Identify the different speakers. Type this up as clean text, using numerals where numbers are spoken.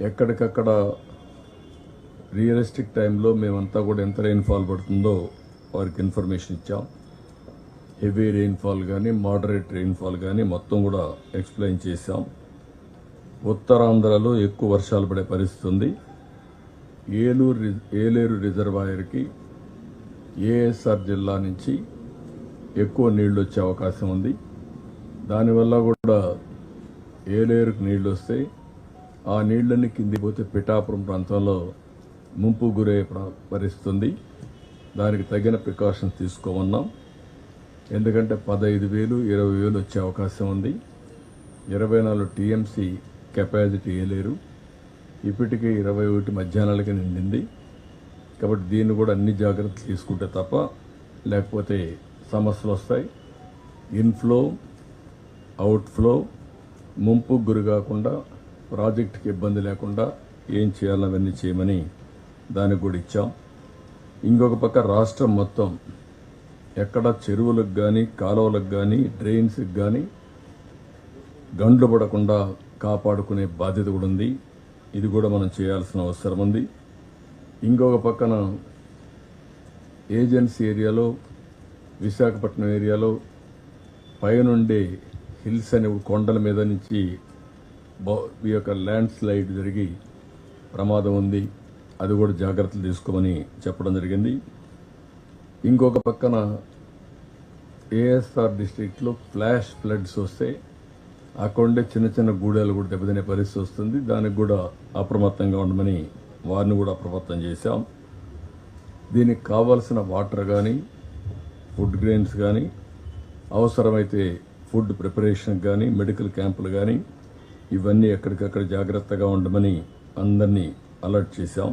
Speaker 1: ఎక్కడికక్కడ రియలిస్టిక్ టైంలో మేమంతా కూడా ఎంత రెయిన్ఫాల్ పడుతుందో వారికి ఇన్ఫర్మేషన్ ఇచ్చాం. హెవీ రెయిన్ఫాల్ కానీ మోడరేట్ రెయిన్ఫాల్ కానీ మొత్తం కూడా ఎక్స్ప్లెయిన్ చేశాం. ఉత్తరాంధ్రలో ఎక్కువ వర్షాలు పడే పరిస్థితి ఉంది. ఏలేరు రిజర్వాయర్కి ఏఎస్ఆర్ జిల్లా నుంచి ఎక్కువ నీళ్లు వచ్చే అవకాశం ఉంది. దానివల్ల కూడా ఏలేరుకు నీళ్లు వస్తే ఆ నీళ్లన్నీ కింది పోతే పిఠాపురం ప్రాంతంలో ముంపు గురయ్యే పరిస్థితి ఉంది. దానికి తగిన ప్రికాషన్స్ తీసుకోమన్నాం. ఎందుకంటే 15,000, 20,000 వచ్చే అవకాశం ఉంది. 24 టీఎంసీ కెపాసిటీ ఏలేరు, ఇప్పటికే 21 మధ్యాహ్నాలకి నిండింది. కాబట్టి దీన్ని కూడా అన్ని జాగ్రత్తలు తీసుకుంటే తప్ప లేకపోతే సమస్యలు వస్తాయి. ఇన్ఫ్లో అవుట్ఫ్లో ముంపుకు గురి కాకుండా ప్రాజెక్టుకి ఇబ్బంది లేకుండా ఏం చేయాలో అవన్నీ చేయమని దానికి కూడా ఇచ్చాం. ఇంకొక పక్క రాష్ట్రం మొత్తం ఎక్కడ చెరువులకు కానీ కాలువలకు కానీ డ్రైన్స్కి కానీ గండ్లు పడకుండా కాపాడుకునే బాధ్యత కూడా ఉంది. ఇది కూడా మనం చేయాల్సిన అవసరం ఉంది. ఇంకొక పక్కన ఏజెన్సీ ఏరియాలో విశాఖపట్నం ఏరియాలో పైనుండే హిల్స్ అనే కొండల మీద నుంచి ఈ యొక్క ల్యాండ్ స్లైడ్ జరిగి ప్రమాదం ఉంది. అది కూడా జాగ్రత్తలు తీసుకోమని చెప్పడం జరిగింది. ఇంకొక పక్కన ఏఎస్ఆర్ డిస్ట్రిక్ట్లో ఫ్లాష్ ఫ్లడ్స్ వస్తే అక్కడుండే చిన్న చిన్న గూడాలు కూడా దెబ్బతినే పరిస్థితి వస్తుంది. దానికి కూడా అప్రమత్తంగా ఉండమని వారిని కూడా అప్రమత్తం చేశాం. దీనికి కావాల్సిన వాటర్ కానీ ఫుడ్ గ్రెయిన్స్ కానీ అవసరమైతే ఫుడ్ ప్రిపరేషన్ కానీ మెడికల్ క్యాంపులు కానీ ఇవన్నీ ఎక్కడికక్కడ జాగ్రత్తగా ఉండమని అందరినీ అలర్ట్ చేశాం.